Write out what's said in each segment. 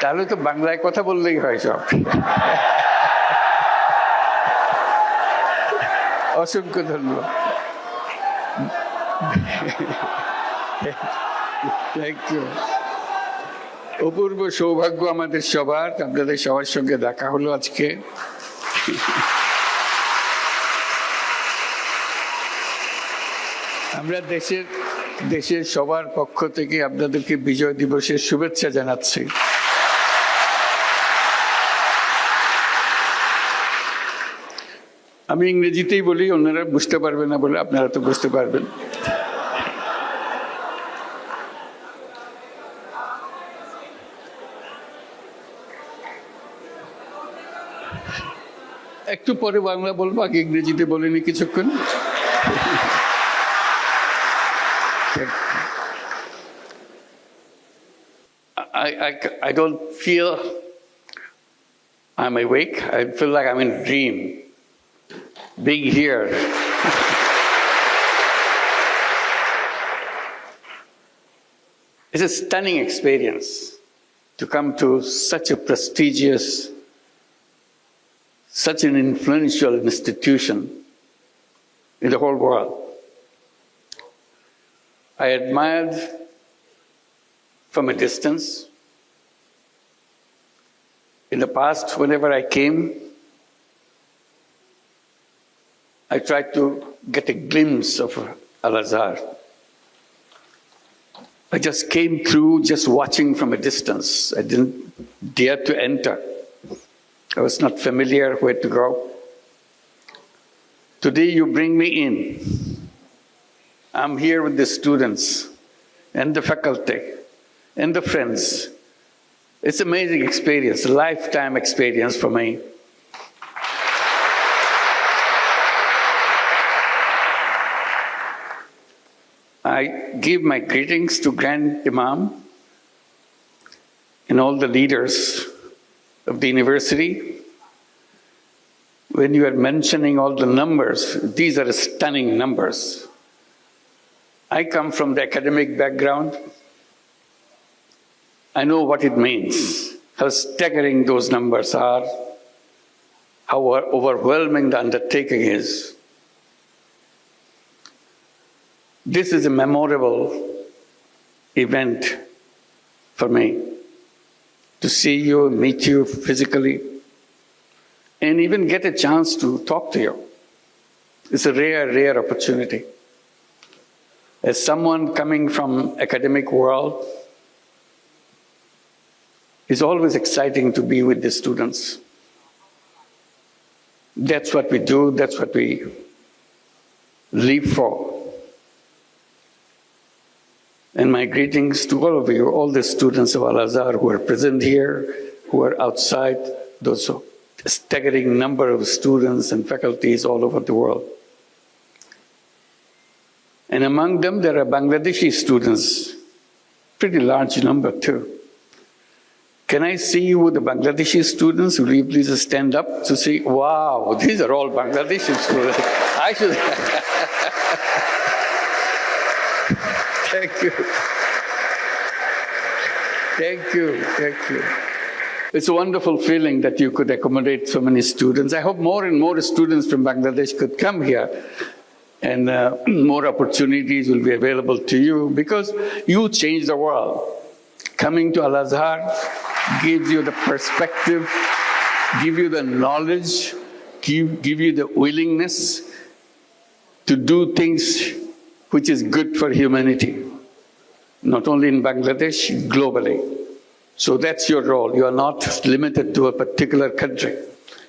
তাহলে তো বাংলায় কথা বললেই হয় সব। অসংখ্য ধন্যবাদ। Thank you. অপূর্ব সৌভাগ্য আমাদের সবার, আপনাদের সবার সঙ্গে দেখা হলো আজকে। আমরা দেশের সবার পক্ষ থেকে আপনাদেরকে বিজয় দিবসের শুভেচ্ছা জানাচ্ছি। আমি ইংরেজিতেই বলি, অন্যরা বুঝতে পারবে না বলে আপনারা তো বুঝতে পারবেন। একটু পরে বাংলা বলবো, আগে ইংরেজিতে বলিনি কিছুক্ষণ। I don't feel I'm awake. I feel like I'm in a dream. Being here. It's a stunning experience to come to such a prestigious, such an influential institution in the whole world. I admired from a distance. In the past, whenever I came, I tried to get a glimpse of Al-Azhar. I just came through just watching from a distance. I didn't dare to enter. I was not familiar where to go. Today you bring me in. I'm here with the students and the faculty and the friends. It's an amazing experience, a lifetime experience for me. I give my greetings to Grand Imam and all the leaders of the university. When you are mentioning all the numbers, these are stunning numbers. I come from the academic background. I know what it means, how staggering those numbers are, how overwhelming the undertaking is. This is a memorable event for me, to see you, meet you physically, and even get a chance to talk to you. It's a rare opportunity. As someone coming from academic world, it's always exciting to be with the students. That's what we do, that's what we live for. And my greetings to all of you, all the students of Al-Azhar who are present here, who are outside, those staggering number of students and faculties all over the world. And among them, there are Bangladeshi students, pretty large number too. Can I see you with the Bangladeshi students? Will you please stand up to see? Wow, these are all Bangladeshi students. I should. Thank you. Thank you. Thank you. It's a wonderful feeling that you could accommodate so many students. I hope more and more students from Bangladesh could come here, and more opportunities will be available to you, because you change the world. Coming to Al-Azhar gives you the perspective, give you the knowledge, give you the willingness to do things which is good for humanity, not only in Bangladesh, globally. So that's your role. You are not limited to a particular country.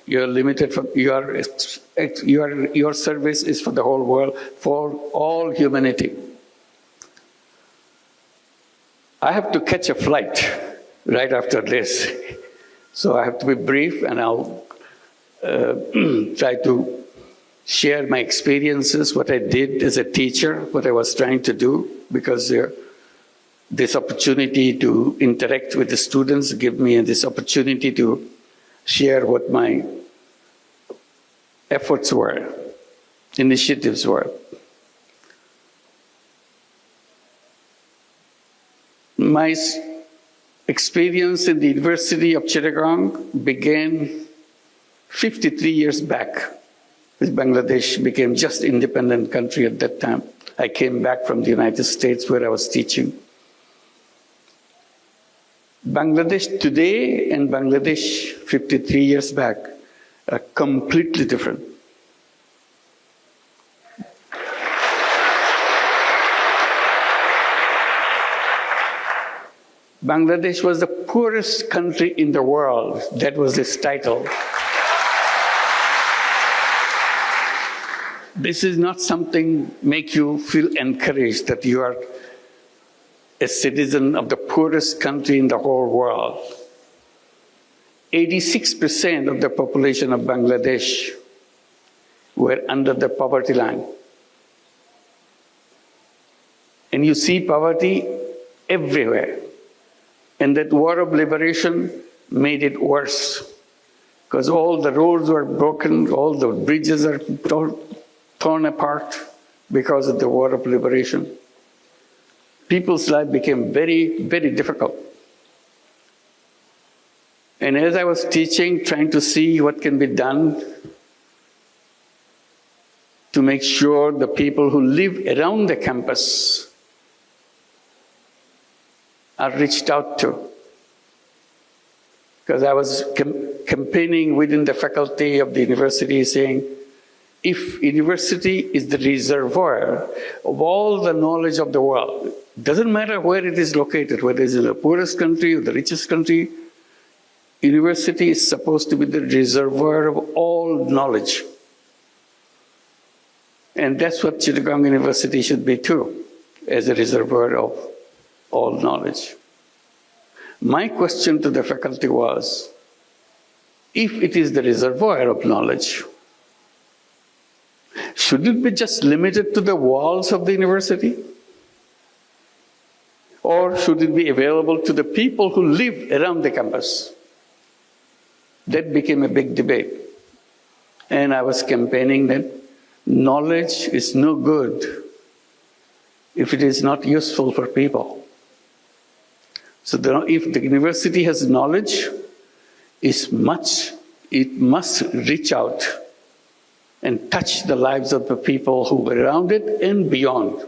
You are limited for your service is for the whole world, for all humanity. I have to catch a flight right after this, so I have to be brief, and I'll try to share my experiences, what I did as a teacher, what I was trying to do, because this opportunity to interact with the students give me this opportunity to share what my efforts were, initiatives were. My experience in the University of Chittagong began 53 years back, as Bangladesh became just independent country at that time. I came back from the United States where I was teaching. Bangladesh today and Bangladesh 53 years back are completely different. Bangladesh was the poorest country in the world. That was its title. This is not something make you feel encouraged that you are a citizen of the poorest country in the whole world. 86% of the population of Bangladesh were under the poverty line. And you see poverty everywhere. And that war of liberation made it worse, because all the roads were broken, all the bridges are torn apart because of the war of liberation. People's life became very, very difficult. And as I was teaching, trying to see what can be done to make sure the people who live around the campus are reached out to. Because I was campaigning within the faculty of the university saying, if university is the reservoir of all the knowledge of the world, doesn't matter where it is located, whether it's in the poorest country or the richest country, university is supposed to be the reservoir of all knowledge. And that's what Chittagong University should be too, as a reservoir of all knowledge. My question to the faculty was, if it is the reservoir of knowledge, should it be just limited to the walls of the university? Or should it be available to the people who live around the campus? That became a big debate. And I was campaigning that knowledge is no good if it is not useful for people. So if the university has knowledge, it must reach out and touch the lives of the people who were around it and beyond.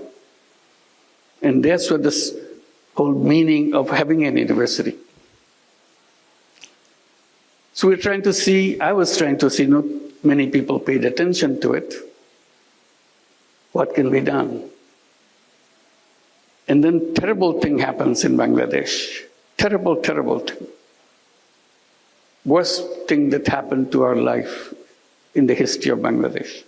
And that's what this whole meaning of having an university. So we're trying to see, I was trying to see, not many people paid attention to it. What can be done? And then terrible thing happens in Bangladesh. Terrible, terrible thing. Worst thing that happened to our life in the history of Bangladesh.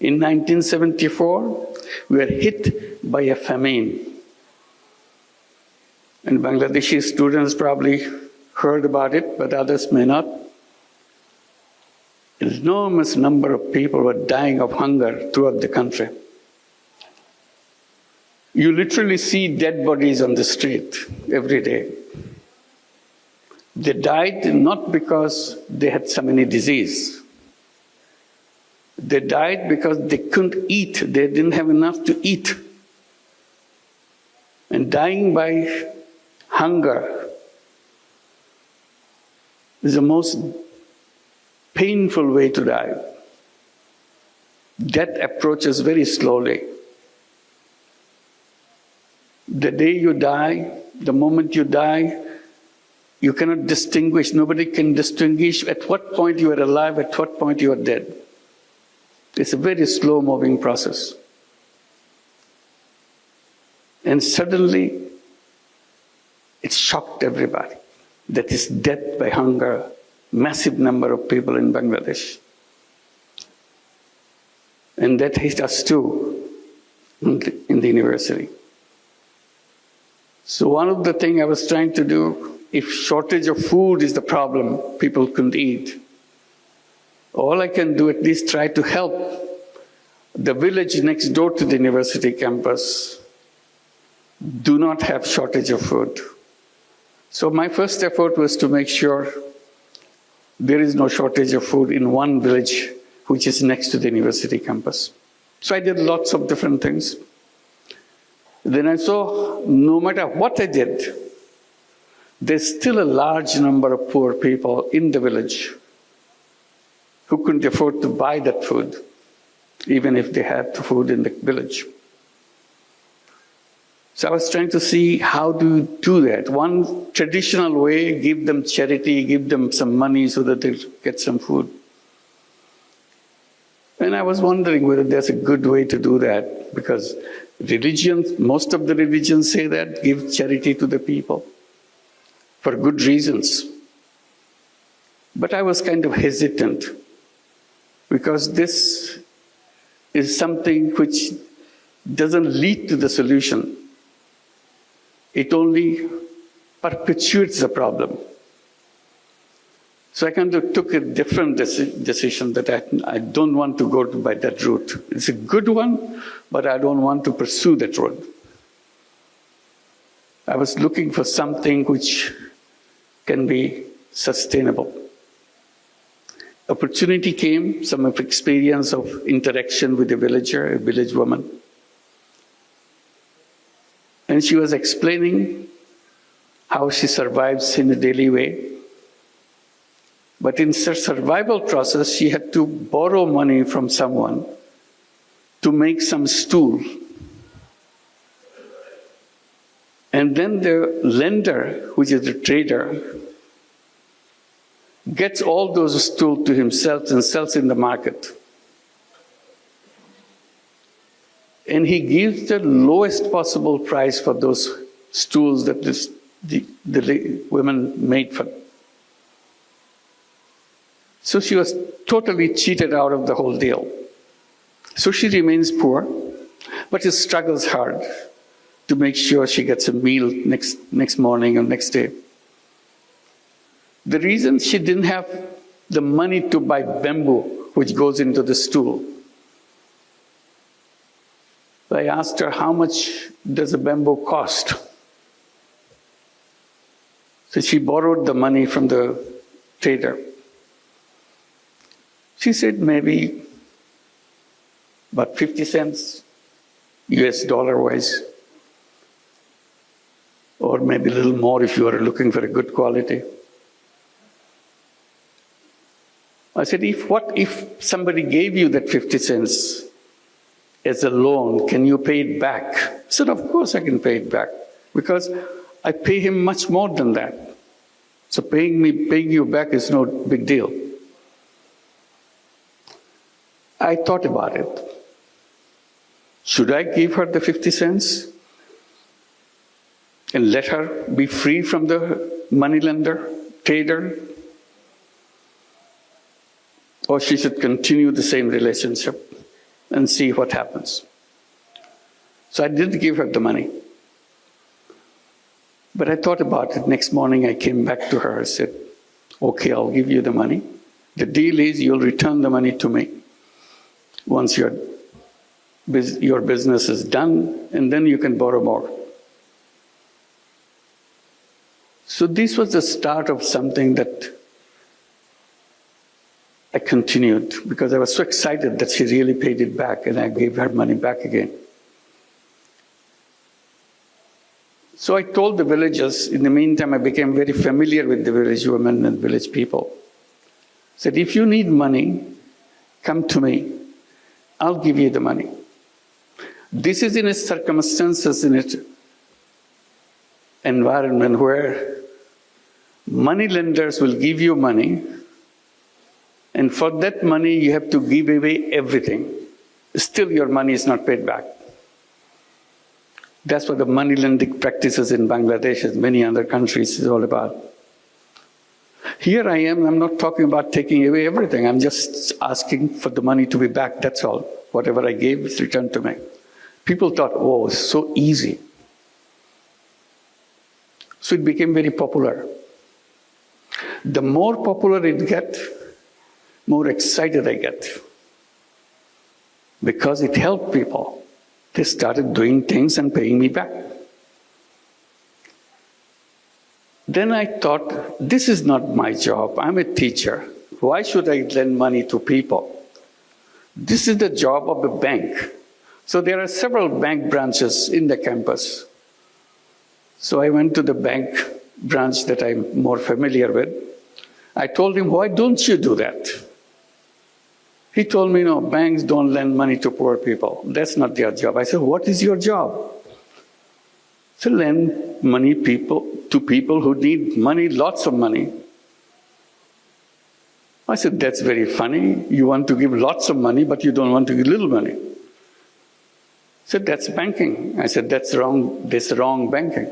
In 1974, we were hit by a famine. And Bangladeshi students probably heard about it, but others may not. An enormous number of people were dying of hunger throughout the country. You literally see dead bodies on the street every day. They died not because they had some any disease. They died because they couldn't eat. They didn't have enough to eat. And dying by hunger is the most painful way to die. Death approaches very slowly. The day you die, the moment you die, you cannot distinguish, nobody can distinguish at what point you are alive, at what point you are dead. It's a very slow-moving process. And suddenly, it shocked everybody. That is death by hunger, massive number of people in Bangladesh. And that hit us too in the university. So one of the things I was trying to do, if shortage of food is the problem, people couldn't eat, all I can do at least try to help the village next door to the university campus do not have shortage of food. So my first effort was to make sure there is no shortage of food in one village which is next to the university campus. So I did lots of different things. Then I saw no matter what I did, there's still a large number of poor people in the village who couldn't afford to buy that food, even if they had the food in the village. So I was trying to see how do you do that. One traditional way, give them charity, give them some money so that they get some food. And I was wondering whether there's a good way to do that, because religions, most of the religions say that, give charity to the people for good reasons. But I was kind of hesitant, because this is something which doesn't lead to the solution. It only perpetuates the problem. So I kind of took a different decision that I don't want to go by that route. It's a good one, but I don't want to pursue that road. I was looking for something which can be sustainable. Opportunity came, some of experience of interaction with a villager, a village woman. And she was explaining how she survives in a daily way. But in her survival process, she had to borrow money from someone to make some stool. And then the lender, which is the trader, gets all those stools to himself and sells in the market. And he gives the lowest possible price for those stools that the women made for them. So she was totally cheated out of the whole deal. So she remains poor, but she struggles hard to make sure she gets a meal next morning or next day. The reason she didn't have the money to buy bamboo, which goes into the stool, I asked her, how much does a bamboo cost? So she borrowed the money from the trader. She said maybe about 50 cents, US dollar wise, or maybe a little more if you are looking for a good quality. I said, what if somebody gave you that 50 cents as a loan, can you pay it back? I said, of course I can pay it back, because I pay him much more than that. So paying you back is no big deal. I thought about it. Should I give her the 50 cents and let her be free from the moneylender, trader? Or she should continue the same relationship and see what happens. So I didn't give her the money. But I thought about it. Next morning I came back to her and said, okay, I'll give you the money. The deal is you'll return the money to me once your business is done, and then you can borrow more. So this was the start of something that I continued, because I was so excited that she really paid it back, and I gave her money back again. So I told the villagers, in the meantime I became very familiar with the village women and village people. I said, if you need money, come to me. I'll give you the money. This is in a circumstances, in an environment where money lenders will give you money, and for that money you have to give away everything. Still your money is not paid back. That's what the money lending practices in Bangladesh and many other countries is all about. Here I am, I'm not talking about taking away everything. I'm just asking for the money to be back, that's all. Whatever I gave is returned to me. People thought, oh, it's so easy. So it became very popular. The more popular it gets, more excited I get. Because it helped people. They started doing things and paying me back. Then I thought, this is not my job. I'm a teacher. Why should I lend money to people? This is the job of a bank. So there are several bank branches in the campus. So I went to the bank branch that I'm more familiar with. I told him, why don't you do that? He told me, no, banks don't lend money to poor people. That's not their job. I said, what is your job? To lend money to people who need money, lots of money. I said, that's very funny. You want to give lots of money, but you don't want to give little money. He said, that's banking. I said, that's wrong. That's wrong banking.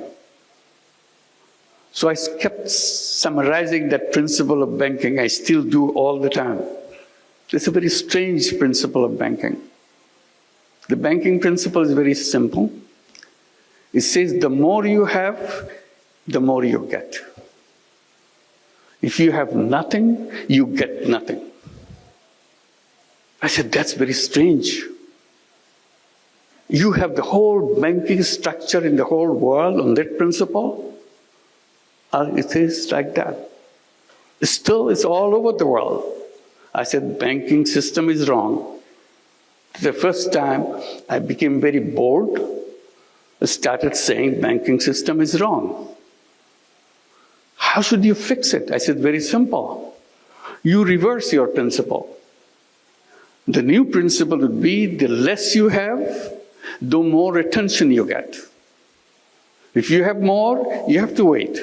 So I kept summarizing that principle of banking. I still do all the time. It's a very strange principle of banking. The banking principle is very simple. It says the more you have, the more you get. If you have nothing, you get nothing. I said, that's very strange. You have the whole banking structure in the whole world on that principle? It is like that. Still, it's all over the world. I said, banking system is wrong. The first time I became very bold, I started saying banking system is wrong. How should you fix it? I said, very simple. You reverse your principle. The new principle would be the less you have, the more attention you get. If you have more, you have to wait.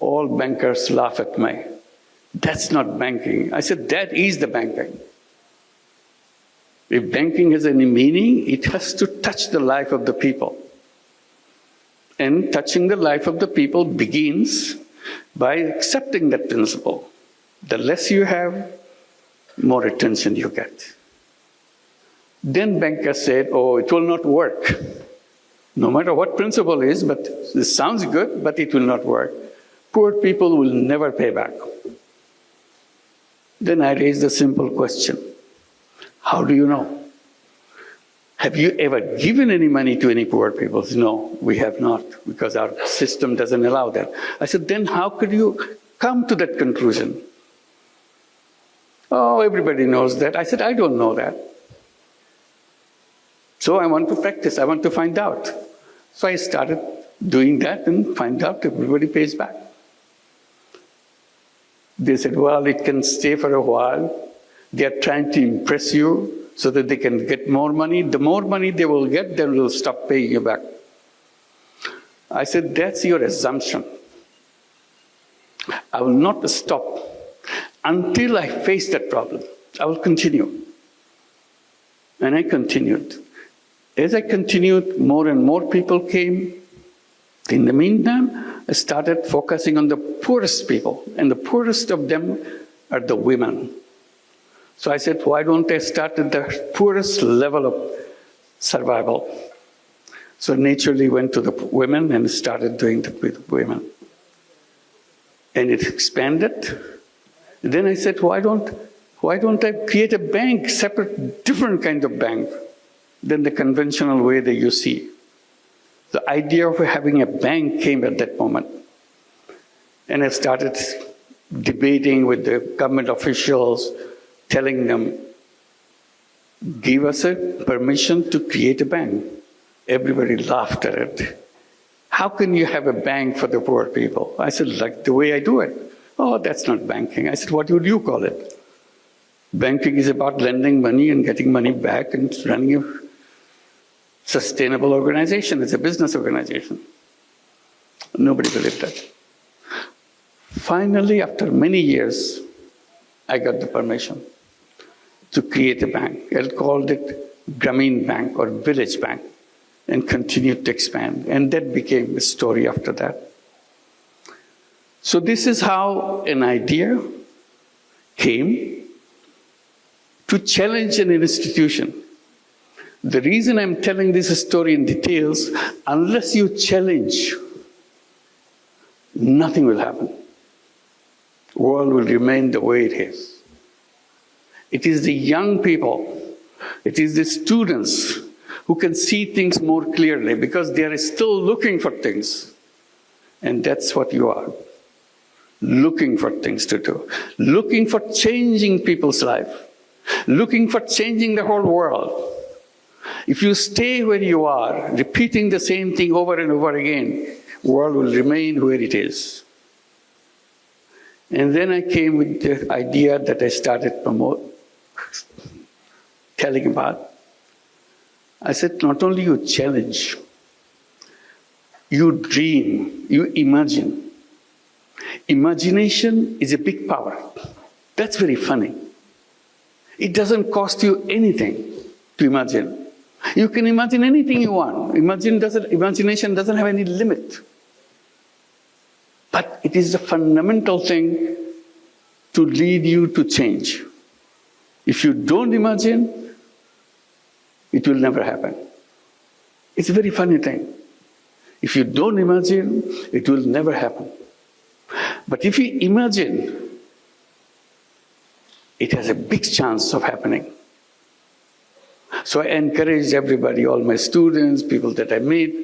All bankers laugh at me. That's not banking. I said, that is the banking. If banking has any meaning, it has to touch the life of the people. And touching the life of the people begins by accepting that principle. The less you have, more attention you get. Then bankers said, oh, it will not work. No matter what principle is, but this sounds good, but it will not work. Poor people will never pay back. Then I raised a simple question. How do you know? Have you ever given any money to any poor people? No, we have not, because our system doesn't allow that. I said, then how could you come to that conclusion? Oh, everybody knows that. I said, I don't know that. So I want to practice, I want to find out. So I started doing that and find out everybody pays back. They said, well, it can stay for a while. They are trying to impress you so that they can get more money. The more money they will get, they will stop paying you back. I said, that's your assumption. I will not stop until I face that problem. I will continue. And I continued. As I continued, more and more people came. In the meantime, I started focusing on the poorest people, and the poorest of them are the women. So I said, why don't I start at the poorest level of survival? So naturally went to the women and started doing it with women. And it expanded. Then I said, why don't I create a bank, separate, different kind of bank than the conventional way that you see? The idea of having a bank came at that moment. And I started debating with the government officials, telling them, give us a permission to create a bank. Everybody laughed at it. How can you have a bank for the poor people? I said, like the way I do it. Oh, that's not banking. I said, what would you call it? Banking is about lending money and getting money back and running a sustainable organization. It's a business organization. Nobody believed that. Finally, after many years, I got the permission to create a bank. I called it Grameen Bank or Village Bank and continued to expand. And that became a story after that. So this is how an idea came to challenge an institution. The reason I'm telling this story in details, unless you challenge, nothing will happen. The world will remain the way it is. It is the young people, it is the students who can see things more clearly because they are still looking for things. And that's what you are. Looking for things to do. Looking for changing people's life. Looking for changing the whole world. If you stay where you are, repeating the same thing over and over again, world will remain where it is. And then I came with the idea that I started telling about. I said, not only you challenge, you dream, you imagine. Imagination is a big power. That's very funny. It doesn't cost you anything to imagine. You can imagine anything you want. Imagination doesn't have any limit. But it is the fundamental thing to lead you to change. If you don't imagine, it will never happen. It's a very funny thing. If you don't imagine, it will never happen. But if you imagine, it has a big chance of happening. So I encourage everybody, all my students, people that I meet,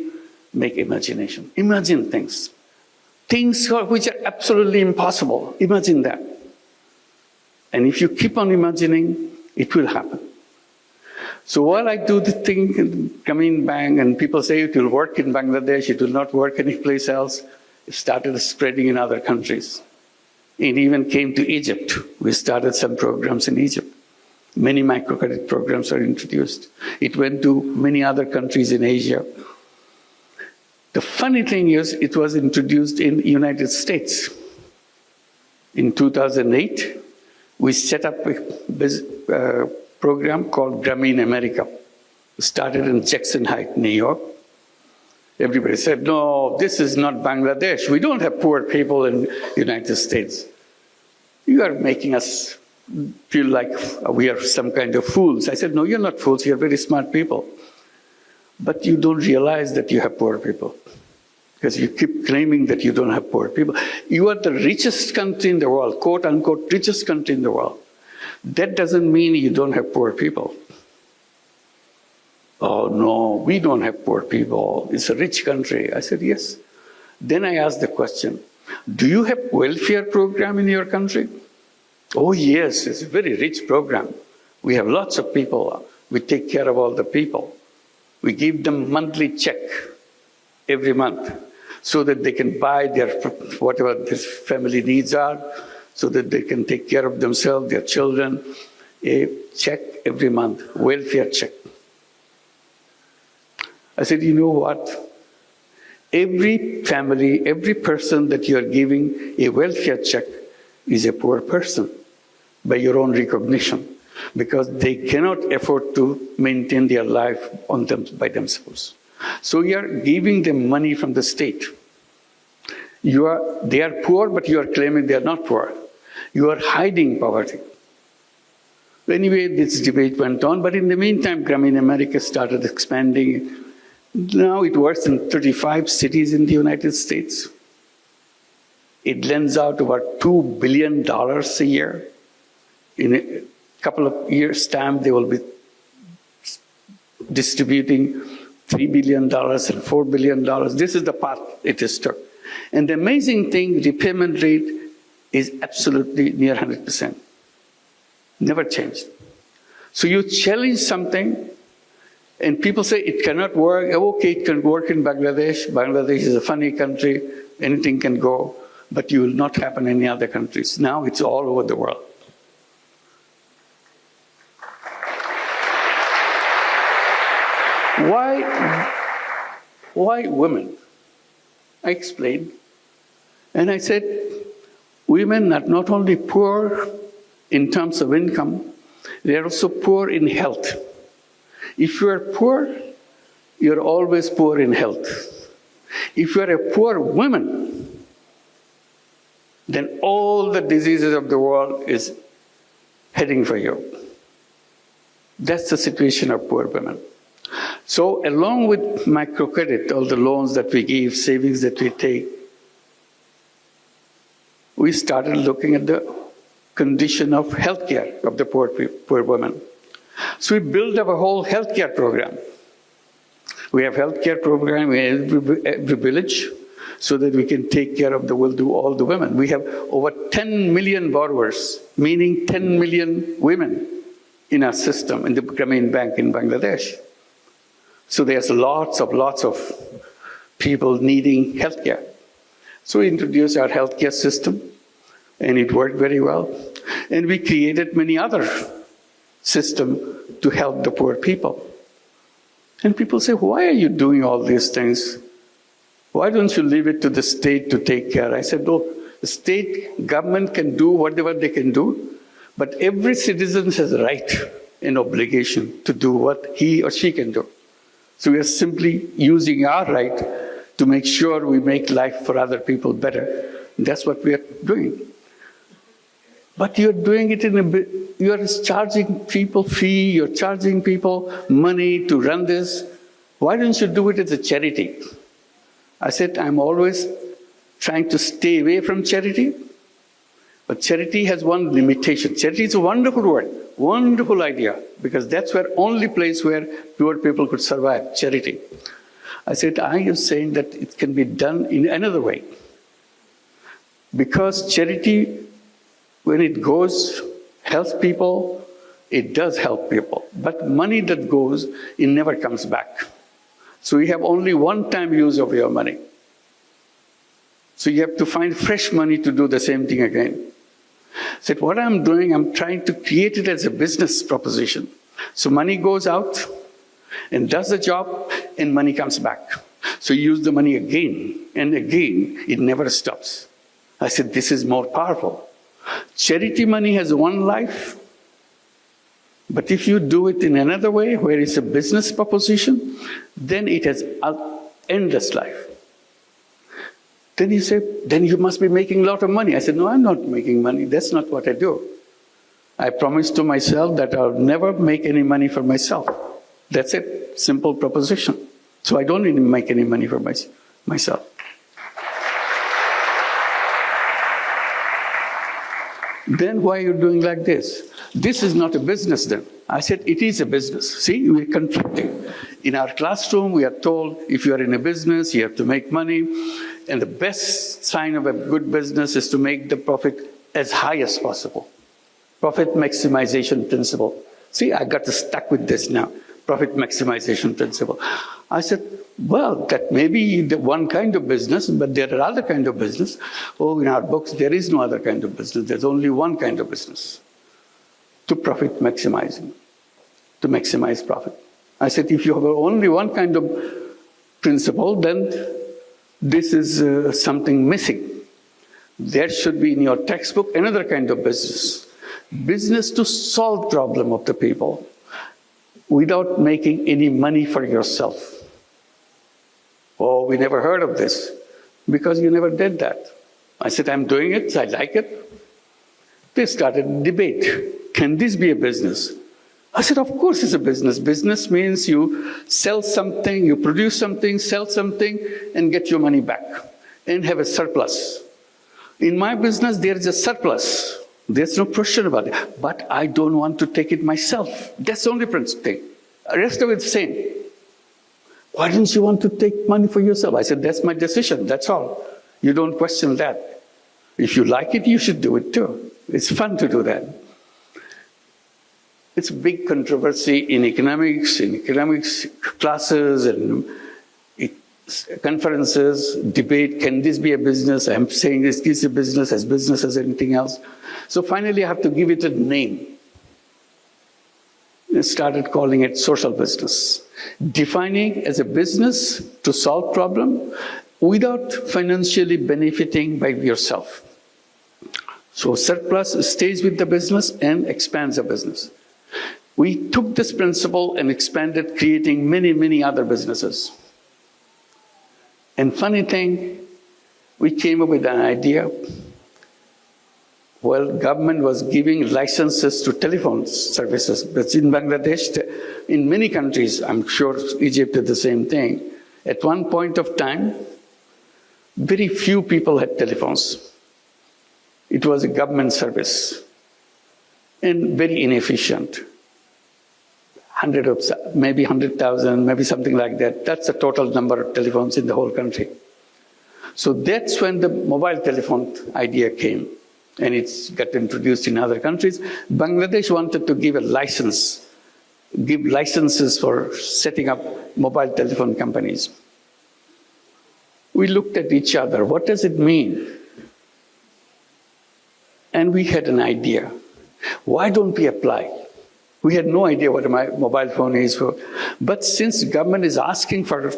make imagination. Imagine things. Things which are absolutely impossible. Imagine that. And if you keep on imagining, it will happen. So while I do the thing, coming bang, and people say it will work in Bangladesh, it will not work anyplace else, it started spreading in other countries. It even came to Egypt. We started some programs in Egypt. Many microcredit programs are introduced. It went to many other countries in Asia. The funny thing is, it was introduced in the United States. In 2008, we set up a program called Grameen America. It started in Jackson Heights, New York. Everybody said, no, this is not Bangladesh. We don't have poor people in the United States. You are making us feel like we are some kind of fools. I said, no, you're not fools. You're very smart people. But you don't realize that you have poor people. Because you keep claiming that you don't have poor people. You are the richest country in the world, quote unquote, richest country in the world. That doesn't mean you don't have poor people. Oh no, we don't have poor people. It's a rich country. I said, yes. Then I asked the question, do you have welfare program in your country? Oh yes, it's a very rich program. We have lots of people. We take care of all the people. We give them monthly check every month so that they can buy their whatever their family needs are, so that they can take care of themselves, their children. A check every month, welfare check. I said, you know what? Every family, every person that you are giving a welfare check is a poor person by your own recognition, because they cannot afford to maintain their life on them by themselves. So you are giving them money from the state. They are poor, but you are claiming they are not poor. You are hiding poverty. Anyway, this debate went on, but in the meantime, Grameen America started expanding. Now it works in 35 cities in the United States. It lends out about $2 billion a year. In a couple of years' time, they will be distributing $3 billion and $4 billion. This is the path it is took. And the amazing thing, repayment rate is absolutely near 100%. Never changed. So you challenge something, and people say it cannot work. Okay, it can work in Bangladesh. Bangladesh is a funny country. Anything can go. But it will not happen in any other countries. Now it's all over the world. Why women? I explained. And I said, women are not only poor in terms of income, they are also poor in health. If you are poor, you're always poor in health. If you are a poor woman, then all the diseases of the world is heading for you. That's the situation of poor women. So along with microcredit, all the loans that we give, savings that we take, we started looking at the condition of healthcare of the poor women. So we built up a whole healthcare program. We have healthcare program in every village so that we can take care of all the women. We have over 10 million borrowers, meaning 10 million women in our system, in the Grameen Bank in Bangladesh. So there's lots of people needing healthcare. So we introduced our healthcare system, and it worked very well. And we created many other systems to help the poor people. And people say, why are you doing all these things? Why don't you leave it to the state to take care? I said, no, the state government can do whatever they can do, but every citizen has a right and obligation to do what he or she can do. So we are simply using our right to make sure we make life for other people better. That's what we are doing. But you're doing it you're charging people fee, you're charging people money to run this. Why don't you do it as a charity? I said, I'm always trying to stay away from charity, but charity has one limitation. Charity is a wonderful word, wonderful idea, because that's the only place where poor people could survive, charity. I said, I am saying that it can be done in another way. Because charity, when it goes, helps people, it does help people. But money that goes, it never comes back. So you have only one-time use of your money. So you have to find fresh money to do the same thing again. I said, what I'm doing, I'm trying to create it as a business proposition. So money goes out and does the job, and money comes back. So you use the money again and again, it never stops. I said, this is more powerful. Charity money has one life, but if you do it in another way, where it's a business proposition, then it has an endless life. Then you say, then you must be making a lot of money. I said, no, I'm not making money. That's not what I do. I promised to myself that I'll never make any money for myself. That's it, simple proposition. So I don't need to make any money for myself. Then why are you doing like this? This is not a business then. I said, it is a business. See, we're conflicting. In our classroom, we are told, if you are in a business, you have to make money. And the best sign of a good business is to make the profit as high as possible. Profit maximization principle. See, I got stuck with this now. Profit maximization principle. I said, well, that may be the one kind of business, but there are other kinds of business. Oh, in our books, there is no other kind of business. There's only one kind of business. To profit maximizing, to maximize profit. I said, if you have only one kind of principle, then this is something missing. There should be in your textbook another kind of business. Business to solve problem of the people without making any money for yourself. Oh, we never heard of this because you never did that. I said, I'm doing it, I like it. They started a debate. Can this be a business? I said, of course it's a business. Business means you sell something, you produce something, sell something, and get your money back and have a surplus. In my business, there is a surplus. There's no question about it. But I don't want to take it myself. That's the only thing. The rest of it's the same. Why didn't you want to take money for yourself? I said, that's my decision, that's all. You don't question that. If you like it, you should do it too. It's fun to do that. It's a big controversy in economics classes and conferences, debate, can this be a business? I'm saying this is a business as anything else. So finally I have to give it a name. I started calling it social business. Defining as a business to solve problem without financially benefiting by yourself. So surplus stays with the business and expands the business. We took this principle and expanded, creating many, many other businesses. And funny thing, we came up with an idea. Well, government was giving licenses to telephone services, but in Bangladesh, in many countries, I'm sure Egypt did the same thing. At one point of time, very few people had telephones. It was a government service and very inefficient. Maybe 100,000, maybe something like that. That's the total number of telephones in the whole country. So that's when the mobile telephone idea came, and it's got introduced in other countries. Bangladesh wanted to give a license, give licenses for setting up mobile telephone companies. We looked at each other. What does it mean? And we had an idea. Why don't we apply? We had no idea what a mobile phone is for. But since government is asking for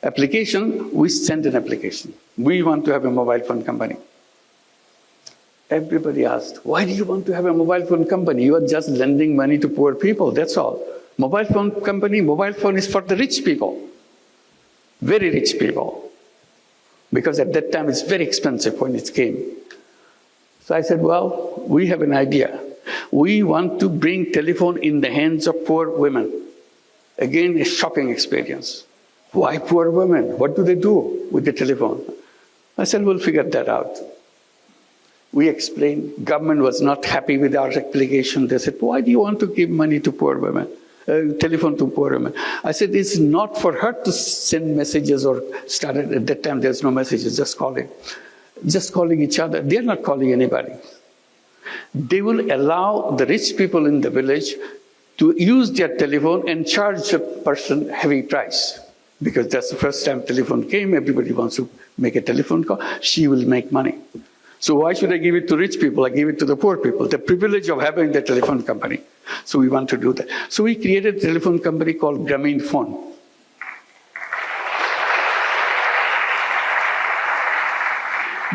application, we send an application. We want to have a mobile phone company. Everybody asked, why do you want to have a mobile phone company? You are just lending money to poor people, that's all. Mobile phone company, mobile phone is for the rich people. Very rich people. Because at that time it's very expensive when it came. So I said, well, we have an idea. We want to bring telephone in the hands of poor women. Again, a shocking experience. Why poor women? What do they do with the telephone? I said, we'll figure that out. We explained, government was not happy with our application. They said, why do you want to give money to poor women? Telephone to poor women. I said, it's not for her to send messages or start it. At that time, there's no messages, just calling. Just calling each other. They're not calling anybody. They will allow the rich people in the village to use their telephone and charge a person heavy price. Because that's the first time telephone came, everybody wants to make a telephone call, she will make money. So why should I give it to rich people? I give it to the poor people, the privilege of having the telephone company. So we want to do that. So we created a telephone company called Grameen Phone.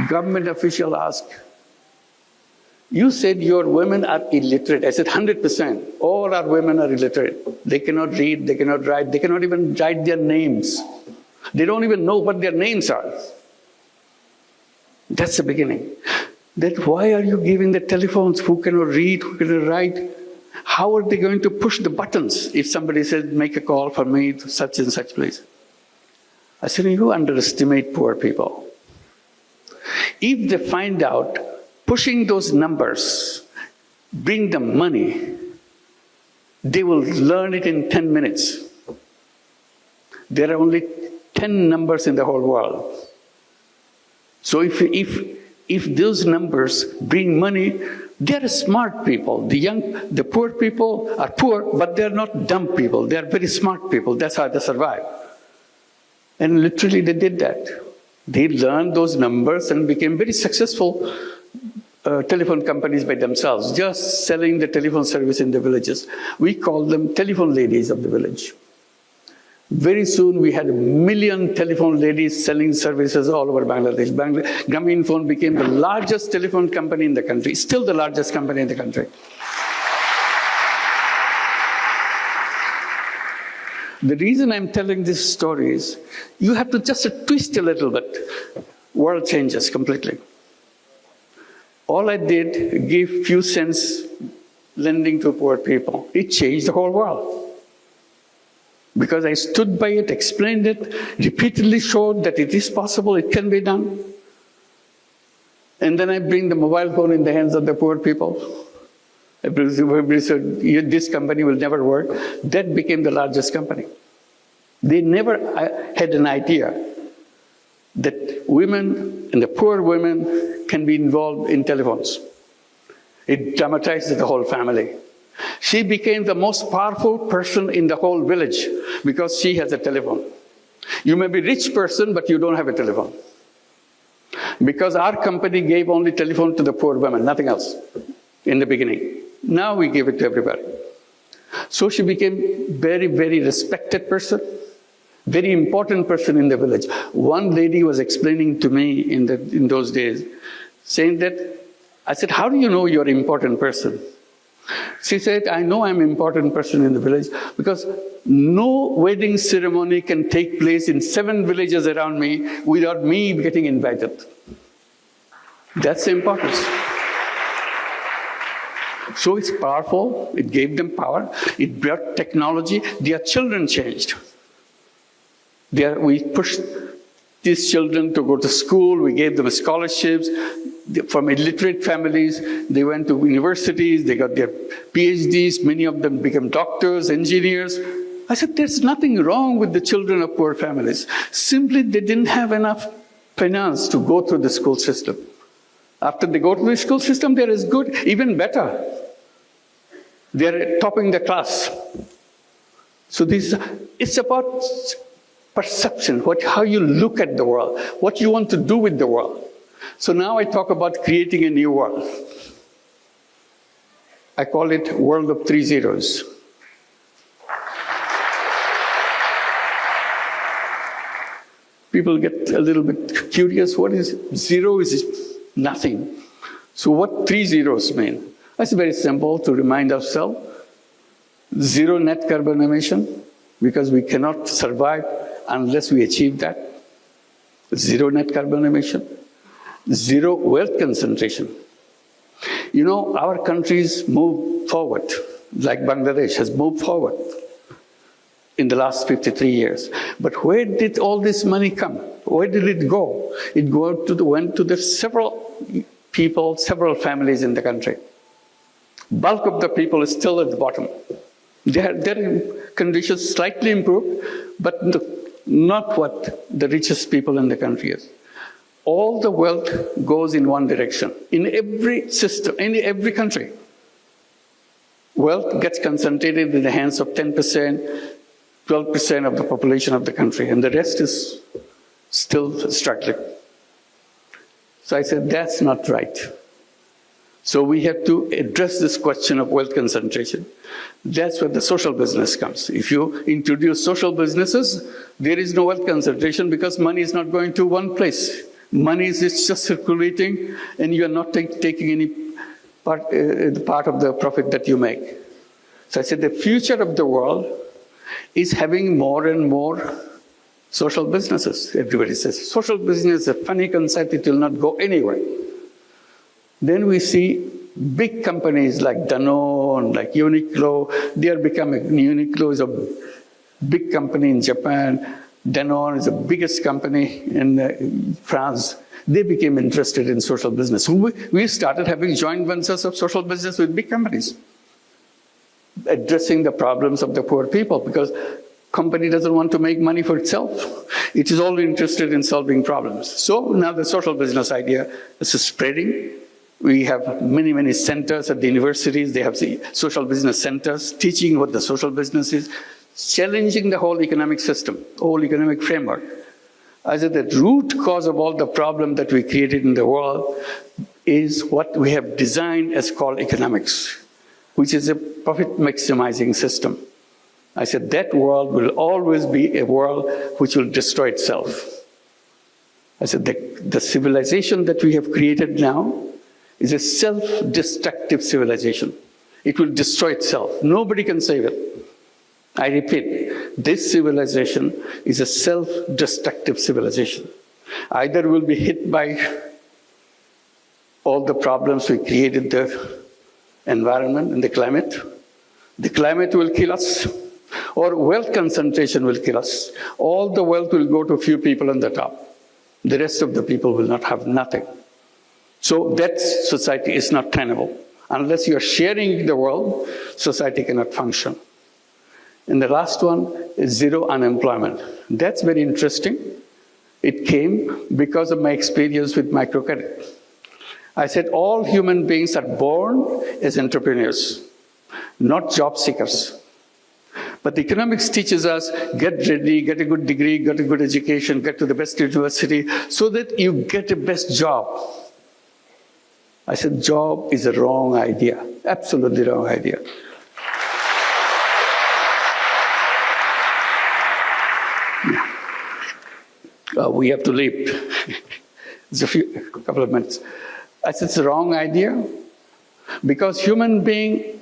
Government official asked, you said your women are illiterate. I said 100%. All our women are illiterate. They cannot read, they cannot write, they cannot even write their names. They don't even know what their names are. That's the beginning. Then why are you giving the telephones? Who cannot read, who cannot write? How are they going to push the buttons if somebody says, make a call for me to such and such place? I said, you underestimate poor people. If they find out pushing those numbers bring them money, they will learn it in 10 minutes. There are only 10 numbers in the whole world. So if those numbers bring money, they're smart people. The poor people are poor, but they're not dumb people. They're very smart people. That's how they survive. And literally they did that. They learned those numbers and became very successful telephone companies by themselves, just selling the telephone service in the villages. We call them telephone ladies of the village. Very soon we had 1 million telephone ladies selling services all over Bangladesh. Grameen Phone became the largest telephone company in the country, still the largest company in the country. The reason I'm telling this story is, you have to just twist a little bit. World changes completely. All I did, give few cents lending to poor people. It changed the whole world. Because I stood by it, explained it, repeatedly showed that it is possible, it can be done. And then I bring the mobile phone in the hands of the poor people. Everybody said, this company will never work. That became the largest company. They never had an idea that women and the poor women can be involved in telephones. It dramatized the whole family. She became the most powerful person in the whole village because she has a telephone. You may be a rich person, but you don't have a telephone. Because our company gave only telephone to the poor women, nothing else in the beginning. Now we give it to everybody. So she became very, very respected person, very important person in the village. One lady was explaining to me in those days, saying that, I said, how do you know you're an important person? She said, I know I'm an important person in the village because no wedding ceremony can take place in 7 villages around me without me getting invited. That's the importance. So it's powerful, it gave them power, it brought technology, their children changed. We pushed these children to go to school, we gave them scholarships. From illiterate families, they went to universities, they got their PhDs, many of them became doctors, engineers. I said, there's nothing wrong with the children of poor families. Simply, they didn't have enough finance to go through the school system. After they go to the school system, they're as good, even better. They're topping the class. So it's about perception, how you look at the world, what you want to do with the world. So now I talk about creating a new world. I call it world of 3 zeros. People get a little bit curious. What is zero? Is nothing. So what 3 zeros mean? It's very simple to remind ourselves. Zero net carbon emission, because we cannot survive unless we achieve that. Zero net carbon emission. Zero wealth concentration. You know, our countries move forward, like Bangladesh has moved forward in the last 53 years. But where did all this money come? Where did it go? It went to the several people, several families in the country. Bulk of the people is still at the bottom. Their conditions slightly improved, but not what the richest people in the country is. All the wealth goes in one direction. In every system, in every country, wealth gets concentrated in the hands of 10%, 12% of the population of the country, and the rest is still struggling. So I said, that's not right. So we have to address this question of wealth concentration. That's where the social business comes. If you introduce social businesses, there is no wealth concentration because money is not going to one place. Money is just circulating, and you are not taking any part of the profit that you make. So I said the future of the world is having more and more social businesses. Everybody says, social business is a funny concept, it will not go anywhere. Then we see big companies like Danone, like Uniqlo, they are becoming, Uniqlo is a big company in Japan, Danone is the biggest company in France. They became interested in social business. We started having joint ventures of social business with big companies, addressing the problems of the poor people, because company doesn't want to make money for itself. It is only interested in solving problems. So now the social business idea is spreading. We have many, many centers at the universities. They have the social business centers teaching what the social business is, challenging the whole economic system, whole economic framework. I said the root cause of all the problem that we created in the world is what we have designed as called economics, which is a profit maximizing system. I said that world will always be a world which will destroy itself. I said the civilization that we have created now is a self-destructive civilization. It will destroy itself. Nobody can save it. I repeat, this civilization is a self-destructive civilization. Either we'll be hit by all the problems we created, the environment and the climate will kill us, or wealth concentration will kill us. All the wealth will go to a few people on the top. The rest of the people will not have nothing. So that society is not tenable. Unless you are sharing the world, society cannot function. And the last one is zero unemployment. That's very interesting. It came because of my experience with microcredit. I said all human beings are born as entrepreneurs, not job seekers. But the economics teaches us, get ready, get a good degree, get a good education, get to the best university, so that you get a best job. I said, job is a wrong idea, absolutely wrong idea. We have to leave. It's a couple of minutes. I said, it's a wrong idea because human being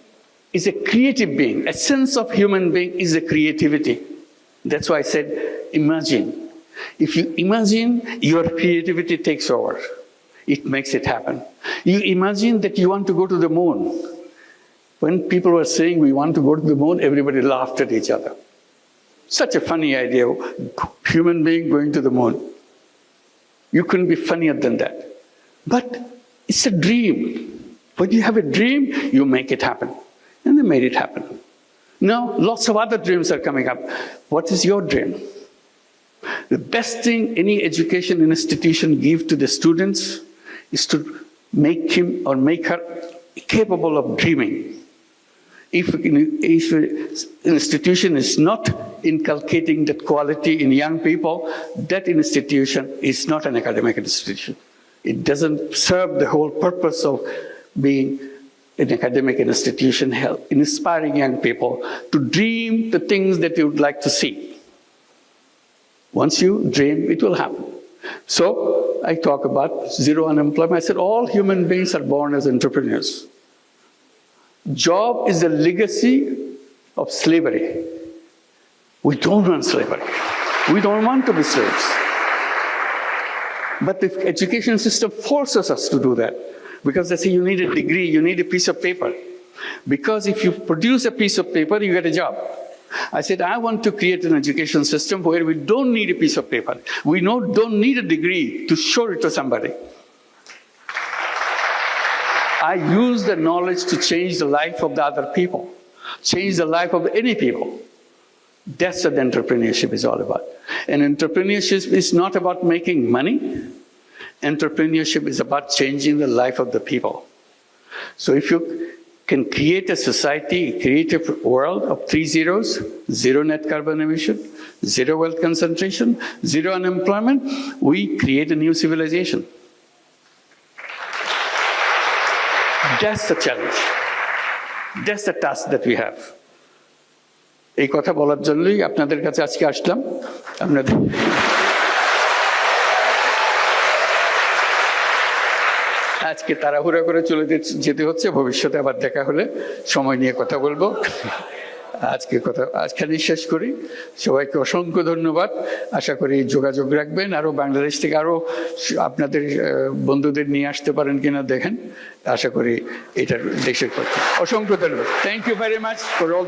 is a creative being. Essence of human being is a creativity. That's why I said, imagine. If you imagine, your creativity takes over. It makes it happen. You imagine that you want to go to the moon. When people were saying we want to go to the moon, everybody laughed at each other. Such a funny idea, human being going to the moon. You couldn't be funnier than that. But it's a dream. When you have a dream, you make it happen. And they made it happen. Now, lots of other dreams are coming up. What is your dream? The best thing any education institution gives to the students is to make him or make her capable of dreaming. If an institution is not inculcating that quality in young people, that institution is not an academic institution. It doesn't serve the whole purpose of being an academic institution, inspiring young people to dream the things that you would like to see. Once you dream, it will happen. So I talk about zero unemployment. I said all human beings are born as entrepreneurs. Job is a legacy of slavery. We don't want slavery. We don't want to be slaves. But the education system forces us to do that because they say you need a degree, you need a piece of paper. Because if you produce a piece of paper, you get a job. I said, I want to create an education system where we don't need a piece of paper. We don't need a degree to show it to somebody. I use the knowledge to change the life of the other people, change the life of any people. That's what entrepreneurship is all about. And entrepreneurship is not about making money. Entrepreneurship is about changing the life of the people. So if you can create a society, create a world of 3 zeros, zero net carbon emission, zero wealth concentration, zero unemployment, we create a new civilization. That's the challenge. That's the task that we have. এই কথা বলার জন্যই আপনাদের কাছে আজকে আসলাম। আপনাদের আজকে তাড়াহুড়া করে চলে যেতে হচ্ছে, ভবিষ্যতে আবার দেখা হলে সময় নিয়ে কথা বলবো। আজখানেই শেষ করি। সবাইকে অসংখ্য ধন্যবাদ। আশা করি যোগাযোগ রাখবেন, আরো বাংলাদেশ থেকে আরো আপনাদের বন্ধুদের নিয়ে আসতে পারেন কিনা দেখেন। আশা করি এটার দেশের কথা। অসংখ্য ধন্যবাদ। Thank you very much for all.